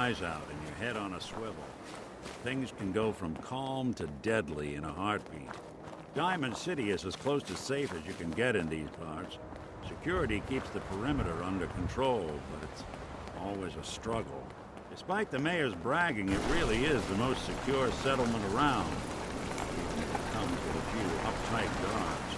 eyes out and your head on a swivel. Things can go from calm to deadly in a heartbeat. Diamond City is as close to safe as you can get in these parts. Security keeps the perimeter under control, but it's always a struggle. Despite the mayor's bragging, it really is the most secure settlement around, even if it comes with a few uptight guards.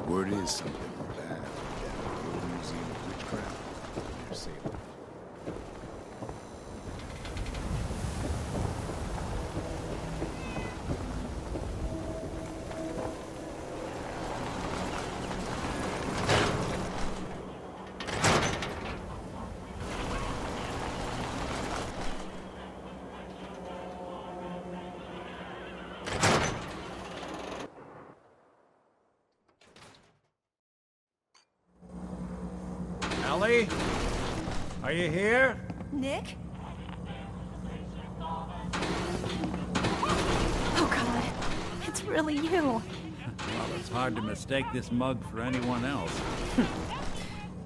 Word is something bad down at the old Museum of Witchcraft near Salem. Ellie? Are you here? Nick? Oh god, it's really you. Well, it's hard to mistake this mug for anyone else.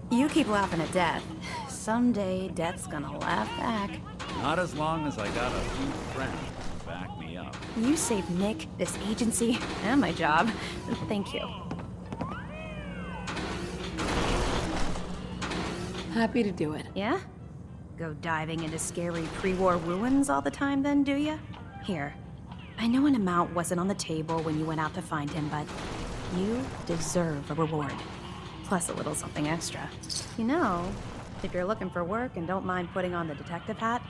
You keep laughing at Death. Someday, Death's gonna laugh back. Not as long as I got a few friends to back me up. You saved Nick, this agency, and my job. Thank you. Happy to do it. Yeah? Go diving into scary pre-war ruins all the time then, do ya? Here. I know an amount wasn't on the table when you went out to find him, but you deserve a reward. Plus a little something extra. You know, if you're looking for work and don't mind putting on the detective hat,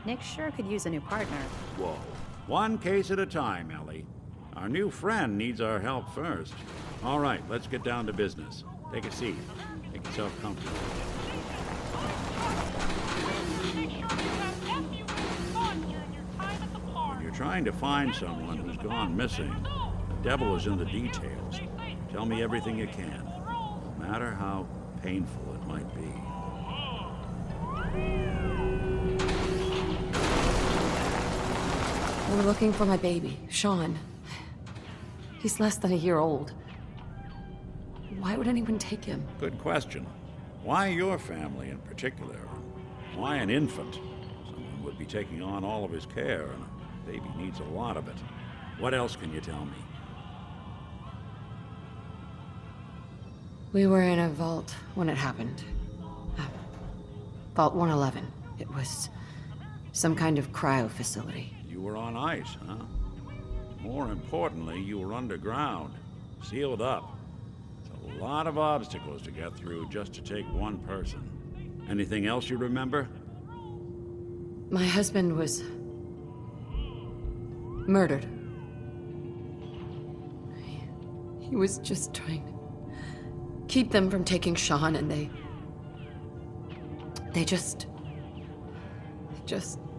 Nick sure could use a new partner. Whoa. One case at a time, Ellie. Our new friend needs our help first. All right, let's get down to business. Take a seat. Make yourself comfortable. When you're trying to find someone who's gone missing, the devil is in the details. Tell me everything you can, no matter how painful it might be. We're looking for my baby, Sean. He's less than a year old. Why would anyone take him? Good question. Why your family in particular? Why an infant? Someone would be taking on all of his care, and a baby needs a lot of it. What else can you tell me? We were in a vault when it happened. Vault 111. It was some kind of cryo facility. You were on ice, huh? More importantly, you were underground, sealed up. It's a lot of obstacles to get through just to take one person. Anything else you remember? My husband was murdered. He was just trying to keep them from taking Sean, and they just...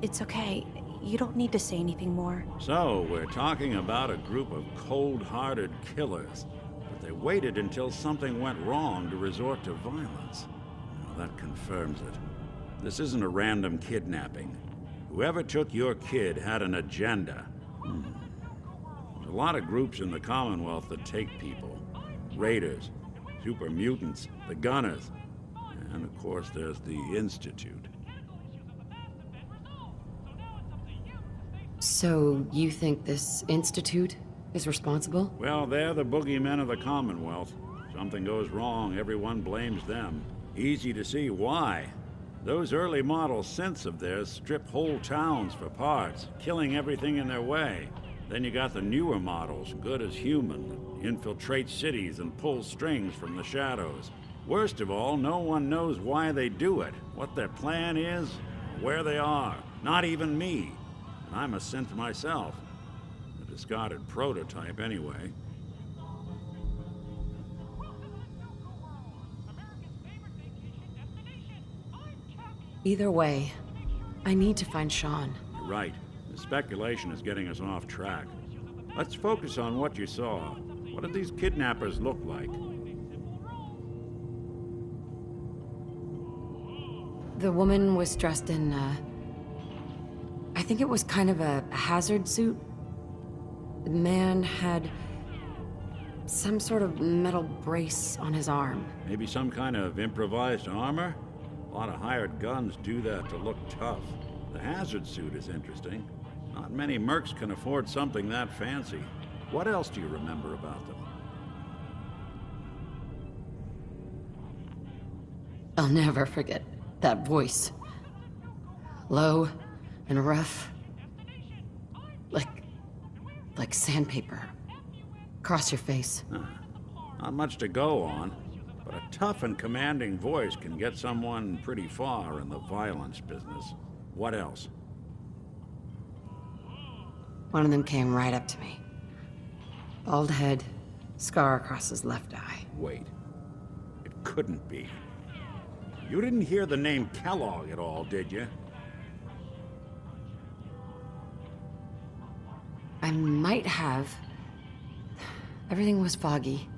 It's okay. You don't need to say anything more. So, we're talking about a group of cold-hearted killers, but they waited until something went wrong to resort to violence. Well, that confirms it. This isn't a random kidnapping. Whoever took your kid had an agenda. There's a lot of groups in the Commonwealth that take people. Raiders, super mutants, the Gunners, and of course there's the Institute. So, you think this institute is responsible? Well, they're the boogeymen of the Commonwealth. Something goes wrong, everyone blames them. Easy to see why. Those early model synths of theirs strip whole towns for parts, killing everything in their way. Then you got the newer models, good as human, that infiltrate cities and pull strings from the shadows. Worst of all, no one knows why they do it, what their plan is, where they are. Not even me. And I'm a synth myself. A discarded prototype, anyway. Either way, I need to find Sean. You're right. The speculation is getting us off track. Let's focus on what you saw. What did these kidnappers look like? The woman was dressed in, I think it was kind of a hazard suit. The man had some sort of metal brace on his arm. Maybe some kind of improvised armor? A lot of hired guns do that to look tough. The hazard suit is interesting. Not many mercs can afford something that fancy. What else do you remember about them? I'll never forget that voice. Low and rough. Like sandpaper. Across your face. Not much to go on, but a tough and commanding voice can get someone pretty far in the violence business. What else? One of them came right up to me. Bald head, scar across his left eye. Wait. It couldn't be. You didn't hear the name Kellogg at all, did you? I might have. Everything was foggy.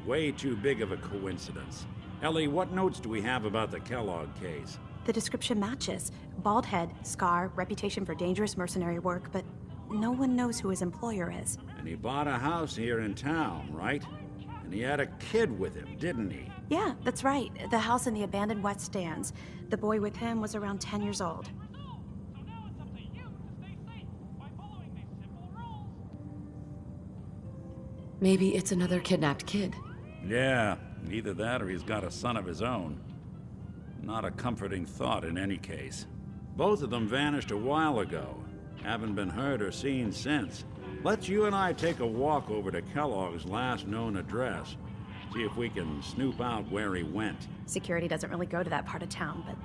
Way too big of a coincidence. Ellie, what notes do we have about the Kellogg case? The description matches. Bald head, scar, reputation for dangerous mercenary work, but no one knows who his employer is. And he bought a house here in town, right? And he had a kid with him, didn't he? Yeah, that's right. The house in the abandoned West Stands. The boy with him was around 10 years old. Maybe it's another kidnapped kid. Yeah, either that or he's got a son of his own. Not a comforting thought in any case. Both of them vanished a while ago. Haven't been heard or seen since. Let's you and I take a walk over to Kellogg's last known address. See if we can snoop out where he went. Security doesn't really go to that part of town, but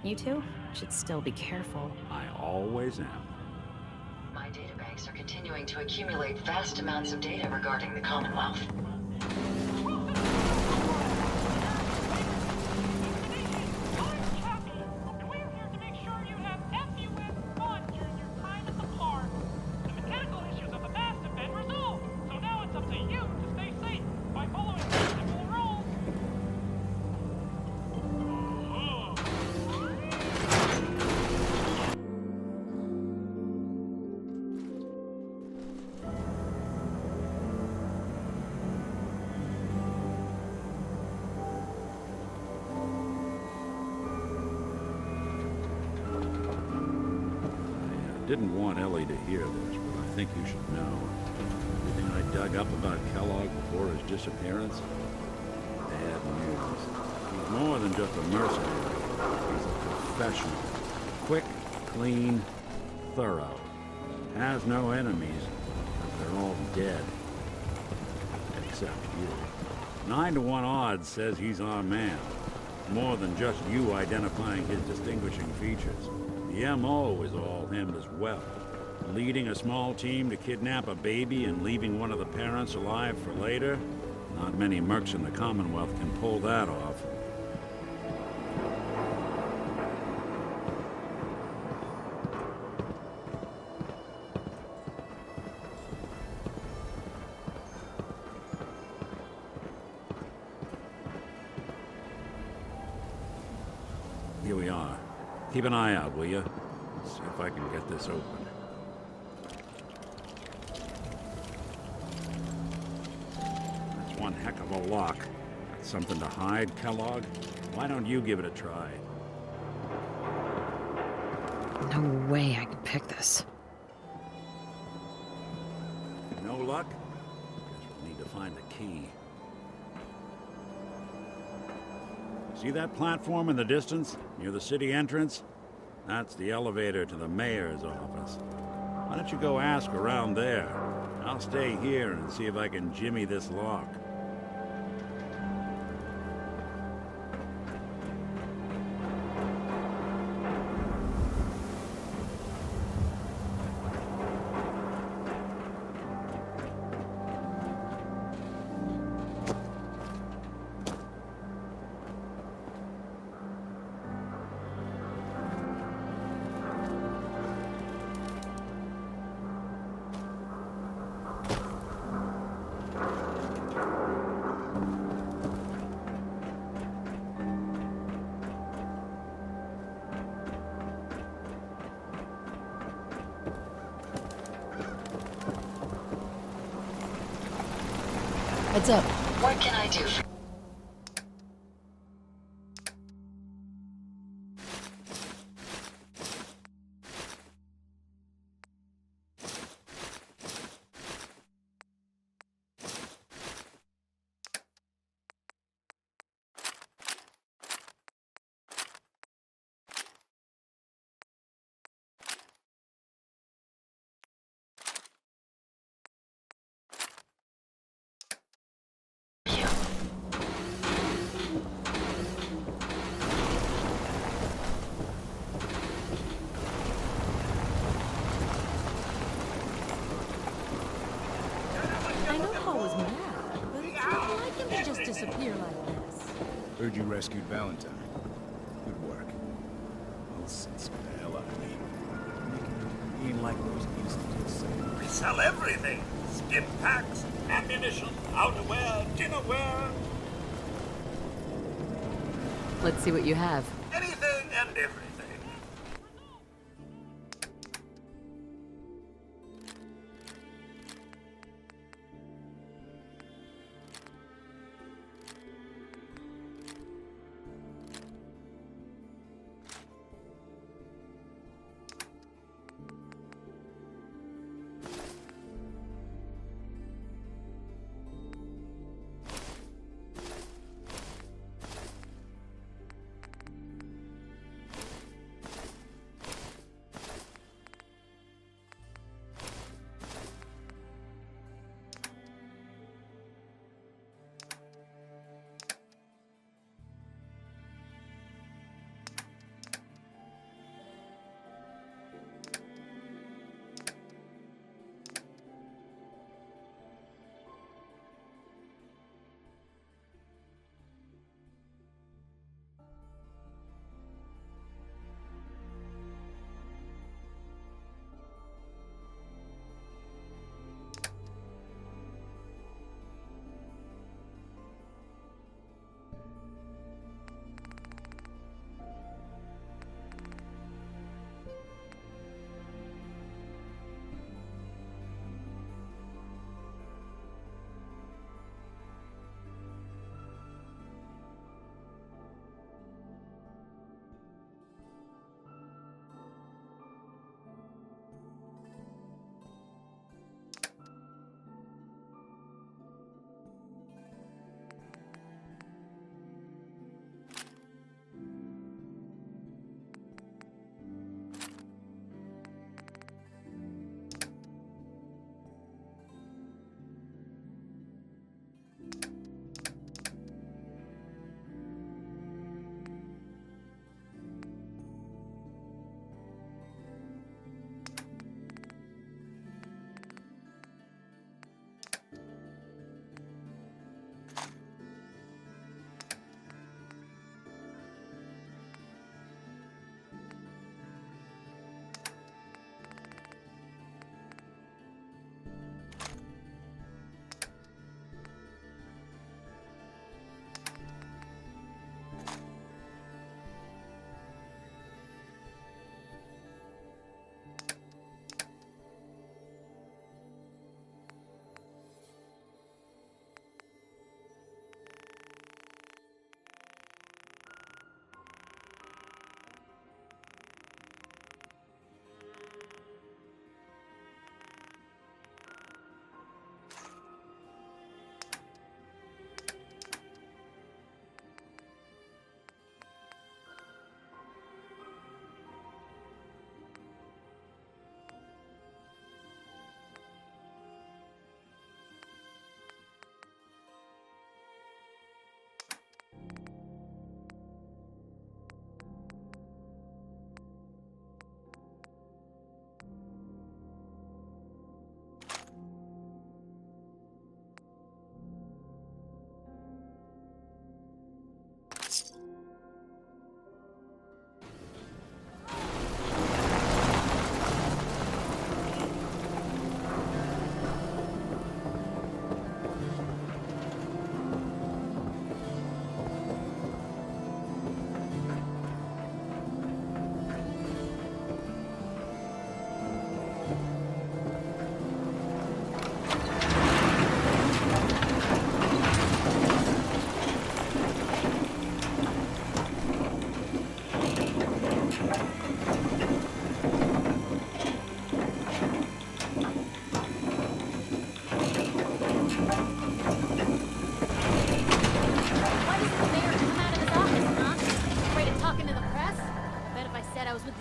you two should still be careful. I always am. My databanks are continuing to accumulate vast amounts of data regarding the Commonwealth. Didn't want Ellie to hear this, but I think you should know. Everything I dug up about Kellogg before his disappearance? Bad news. He's more than just a mercenary. He's a professional. Quick, clean, thorough. Has no enemies. They're all dead. Except you. 9 to 1 odds says he's our man. More than just you identifying his distinguishing features. The M.O. is all him as well. Leading a small team to kidnap a baby and leaving one of the parents alive for later? Not many mercs in the Commonwealth can pull that off. Here we are. Keep an eye out, will you? See if I can get this open. That's one heck of a lock. Got something to hide, Kellogg? Why don't you give it a try? No way I could pick this. No luck? Guess we'll need to find the key. See that platform in the distance, near the city entrance? That's the elevator to the mayor's office. Why don't you go ask around there? I'll stay here and see if I can jimmy this lock. Heads up. What can I do for you? I know Paul was mad, but it's not like him to just disappear like this. Heard you rescued Valentine. Good work. I'll sense the hell out of me. He ain't like those instances. We sell everything. Stim packs, ammunition, outerwear, dinnerware. Let's see what you have. Anything and everything.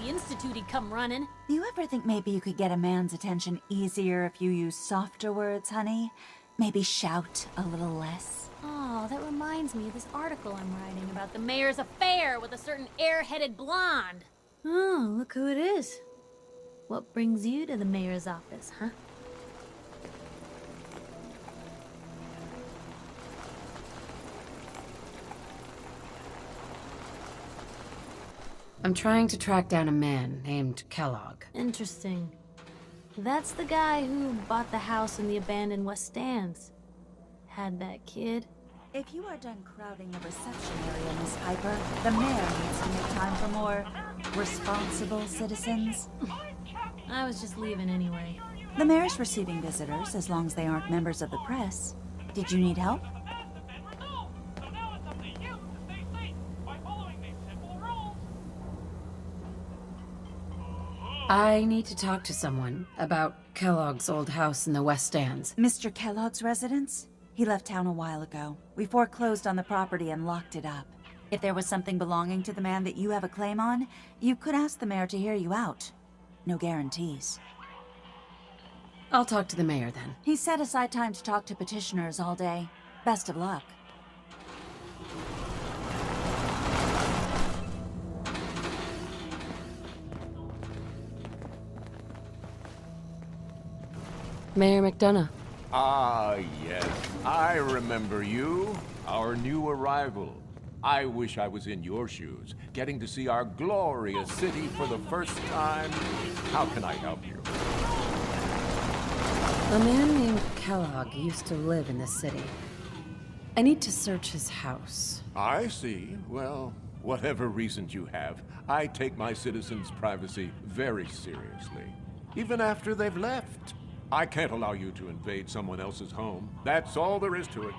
Institute he'd come running. Do you ever think maybe you could get a man's attention easier if you use softer words, honey? Maybe shout a little less? Oh, that reminds me of this article I'm writing about the mayor's affair with a certain air-headed blonde. Oh, look who it is. What brings you to the mayor's office, huh? I'm trying to track down a man named Kellogg. Interesting. That's the guy who bought the house in the abandoned West Stands. Had that kid. If you are done crowding the reception area, Miss Piper, the mayor needs to make time for more responsible citizens. I was just leaving anyway. The mayor's receiving visitors as long as they aren't members of the press. Did you need help? I need to talk to someone about Kellogg's old house in the West Stands. Mr. Kellogg's residence? He left town a while ago. We foreclosed on the property and locked it up. If there was something belonging to the man that you have a claim on, you could ask the mayor to hear you out. No guarantees. I'll talk to the mayor then. He set aside time to talk to petitioners all day. Best of luck. Mayor McDonough. Ah, yes. I remember you. Our new arrival. I wish I was in your shoes, getting to see our glorious city for the first time. How can I help you? A man named Kellogg used to live in this city. I need to search his house. I see. Well, whatever reasons you have, I take my citizens' privacy very seriously. Even after they've left. I can't allow you to invade someone else's home. That's all there is to it.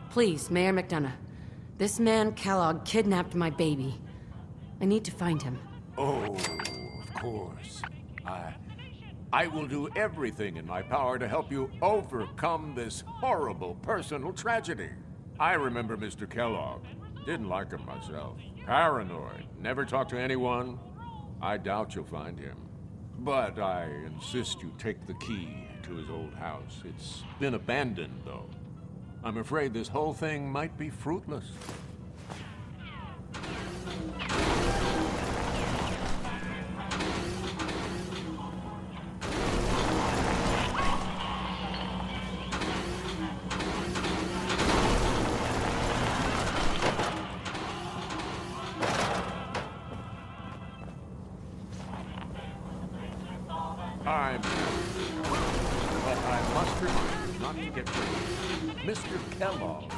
Please, Mayor McDonough. This man, Kellogg, kidnapped my baby. I need to find him. Oh, of course. I will do everything in my power to help you overcome this horrible personal tragedy. I remember Mr. Kellogg. Didn't like him myself. Paranoid. Never talked to anyone. I doubt you'll find him. But I insist you take the key to his old house. It's been abandoned, though. I'm afraid this whole thing might be fruitless. But I must remind you not to get rid of Mr. Kellogg.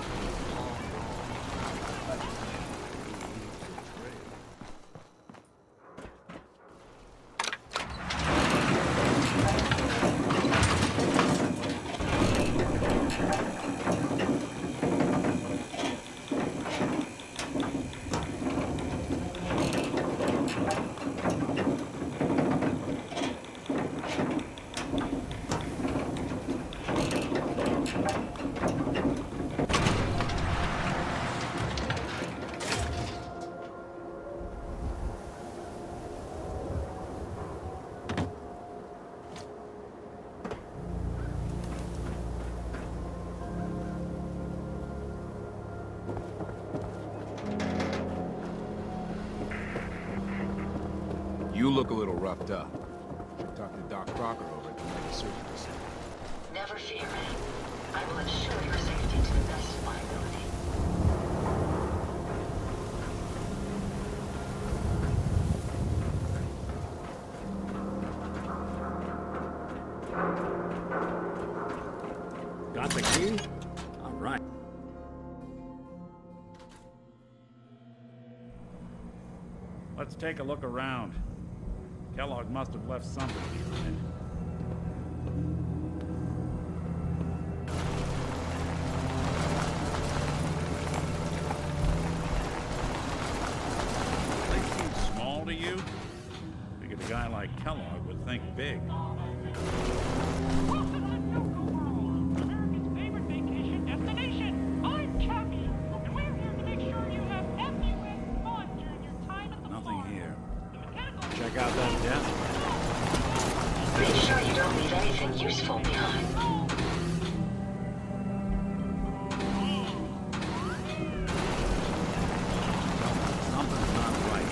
You look a little roughed up. Talk to Doc Crocker over at the Mega Surgical Center. Never fear, man. I will ensure your safety to the best of my ability. Got the key? All right. Let's take a look around. Kellogg must have left something behind. They seem small to you? Figured a guy like Kellogg would think big. America's favorite vacation destination. I'm Cappy, and we're here to make sure you have everywhere fun during your time at the Nothing farm. here. The mechanical Check out that desk. Make sure you don't leave anything useful behind. Something's not right.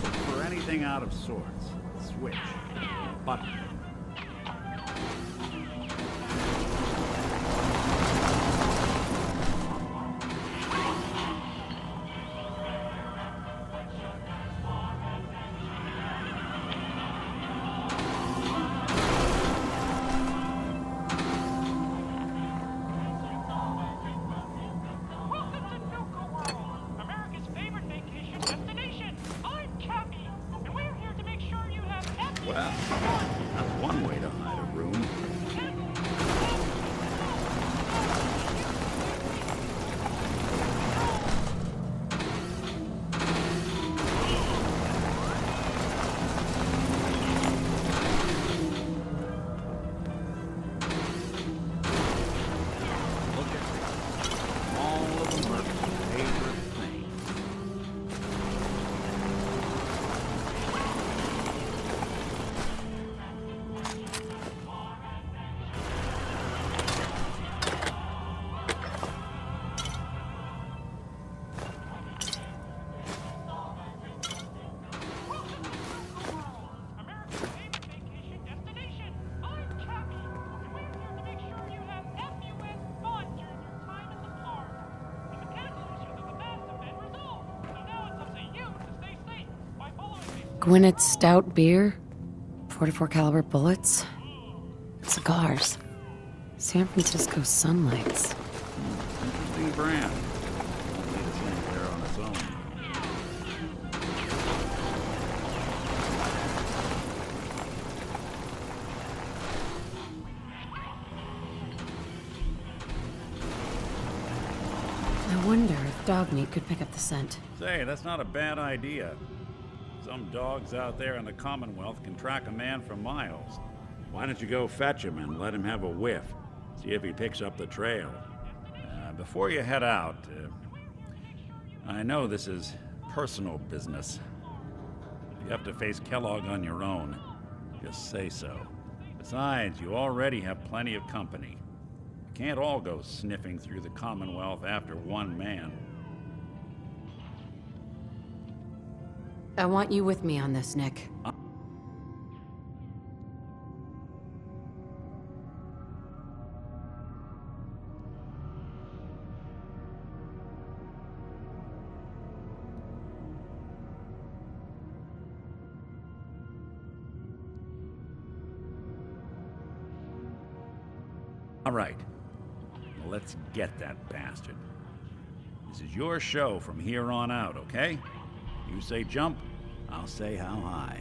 Look for anything out of sorts. Switch. Button. Gwinnett Stout beer, 44 caliber bullets, cigars, San Francisco sunlights. Interesting brand. Won't lead us anywhere on its own. I wonder if dog meat could pick up the scent. Say, that's not a bad idea. Some dogs out there in the Commonwealth can track a man for miles. Why don't you go fetch him and let him have a whiff? See if he picks up the trail. Before you head out, I know this is personal business. If you have to face Kellogg on your own, just say so. Besides, you already have plenty of company. You can't all go sniffing through the Commonwealth after one man. I want you with me on this, Nick. All right. Well, let's get that bastard. This is your show from here on out, okay? You say jump, I'll say how high.